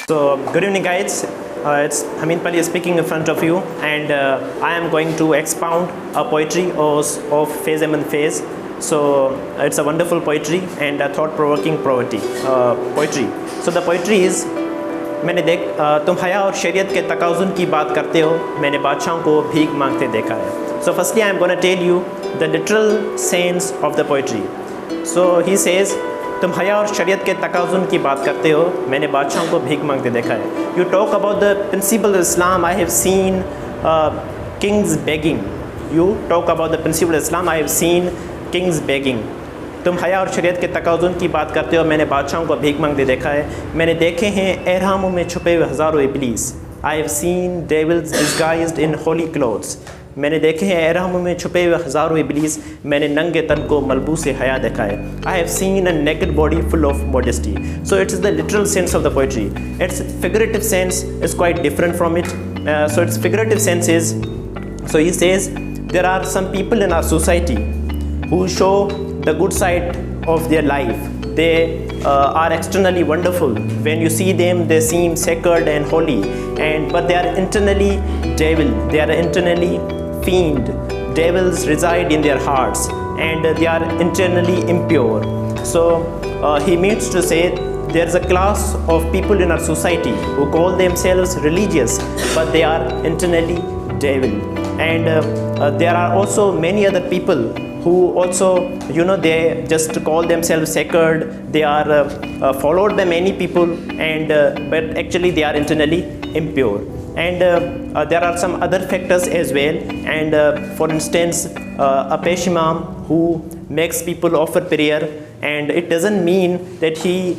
So, good evening, guys. It's Hameed Pali speaking in front of you, and I am going to expound a poetry of Phase M and Phase. So, it's a wonderful poetry and a thought-provoking poetry. So, the poetry is तुम हया और शरीयत के तकाज़ुन की बात करते हो, मैंने बादशाहों को भीख मांगते देखा है. So, firstly, I am going to tell you the literal sense of the poetry. So, he says, तुम हया और शरीयत के तकाज़ुन की बात करते हो, मैंने बादशाहों को भीख मांगते देखा है. You talk about the principle of Islam. I have seen kings begging. You talk about the principle of Islam. I have seen kings begging. तुम हया और शरीयत के तकाज़ुन की बात करते हो, मैंने बादशाहों को भीख मांगते देखा है. मैंने देखे हैं एहरामों में छुपे हुए हज़ारों इब्लीस. I have seen devils disguised in holy clothes. मैंने देखे हैं एहरामों में छुपे हुए हज़ारों इब्लीस. मैंने नंगे तन को मलबूस हया देखा है. I have seen a naked body full of modesty. So it is the literal sense of the poetry. Its figurative sense is quite different from it. So its figurative sense is, so he says, there are some people in our society who show the good side of their life. They are externally wonderful. When you see them, they seem sacred and holy, but they are internally devil. They are internally fiend. Devils reside in their hearts, and they are internally impure. So he means to say there is a class of people in our society who call themselves religious, but they are internally devil. And there are also many other people who also, they just call themselves sacred. They are followed by many people, but actually they are internally impure. And there are some other factors as well. And for instance, a peshimam who makes people offer prayer, and it doesn't mean that he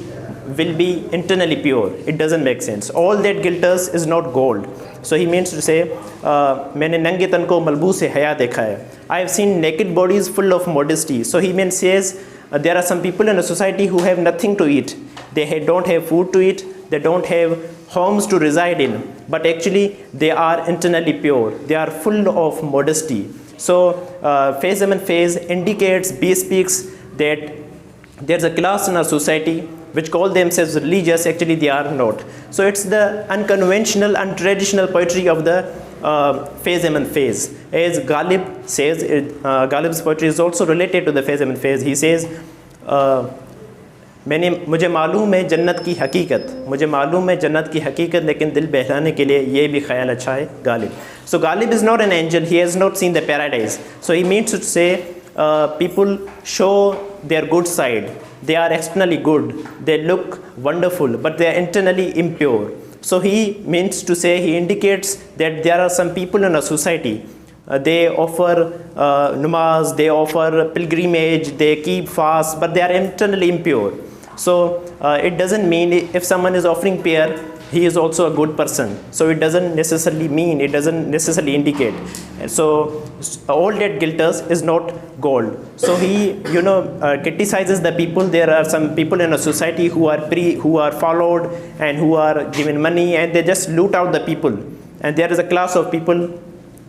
will be internally pure. It doesn't make sense. All that glitters is not gold. So he means to say, मैंने नंगे तन को मलबूस से हया देखा है. I have seen naked bodies full of modesty. So he means says, there are some people in a society who have nothing to eat. They don't have food to eat. They don't have homes to reside in. But actually, they are internally pure. They are full of modesty. So phase and phase indicates, bespeaks that there's a class in our society which call themselves religious. Actually they are not. So it's the unconventional, untraditional poetry of the phase and phase. As Ghalib says, Ghalib's poetry is also related to the phase and phase. He says, मुझे मालूम है जन्नत की हकीकत, मुझे मालूम है जन्नत की हकीकत, लेकिन दिल बहलाने के लिए ये भी ख्याल अच्छा है Ghalib. So Ghalib is not an angel. He has not seen the paradise. So he means to say, people show their good side. They are externally good. They look wonderful, but they are internally impure. So he means to say, he indicates that there are some people in a society. They offer namaz, they offer pilgrimage, they keep fast, but they are internally impure. So it doesn't mean if someone is offering prayer, he is also a good person. So it doesn't necessarily mean, it doesn't necessarily indicate. So all that glitters is not gold. So he, criticizes the people. There are some people in a society who are followed and who are given money, and they just loot out the people. And there is a class of people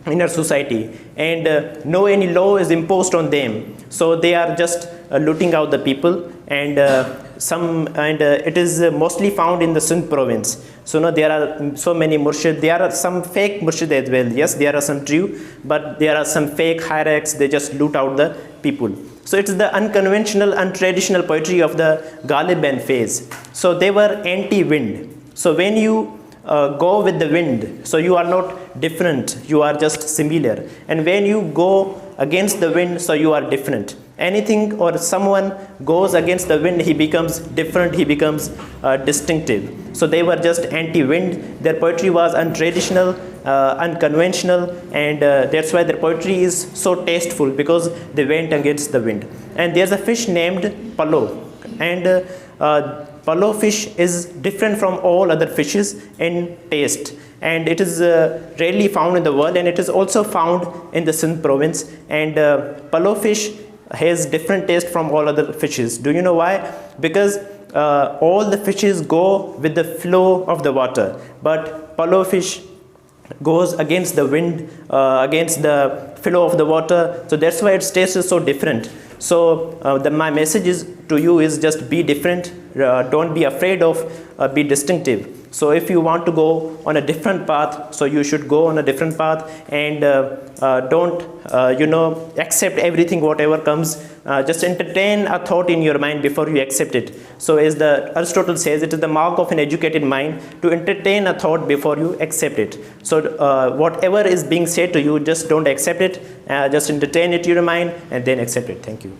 in our society, and no any law is imposed on them. So they are just looting out the people, and it is mostly found in the Sindh province. So there are so many murshid. There are some fake murshid as well. Yes, there are some true, but there are some fake hierarchs. They just loot out the people. So it's the unconventional, untraditional poetry of the Ghalib and phase. So they were anti-wind. So when you go with the wind, so you are not different, you are just similar. And when you go against the wind, so you are different. Anything or someone goes against the wind, he becomes different, he becomes distinctive. So they were just anti-wind. Their poetry was untraditional, unconventional, and that's why their poetry is so tasteful, because they went against the wind. And there's a fish named Palo, and Palo fish is different from all other fishes in taste, and it is rarely found in the world, and it is also found in the Sindh province. And Palo fish has different taste from all other fishes. Do you know why? Because all the fishes go with the flow of the water, but Palo fish goes against the wind, against the flow of the water. So that's why its taste is so different. So my message is to you is just be different. Don't be afraid of be distinctive. So if you want to go on a different path, so you should go on a different path, and don't accept everything whatever comes. Just entertain a thought in your mind before you accept it. So as the Aristotle says, it is the mark of an educated mind to entertain a thought before you accept it. So whatever is being said to you, just don't accept it, just entertain it in your mind and then accept it. Thank you.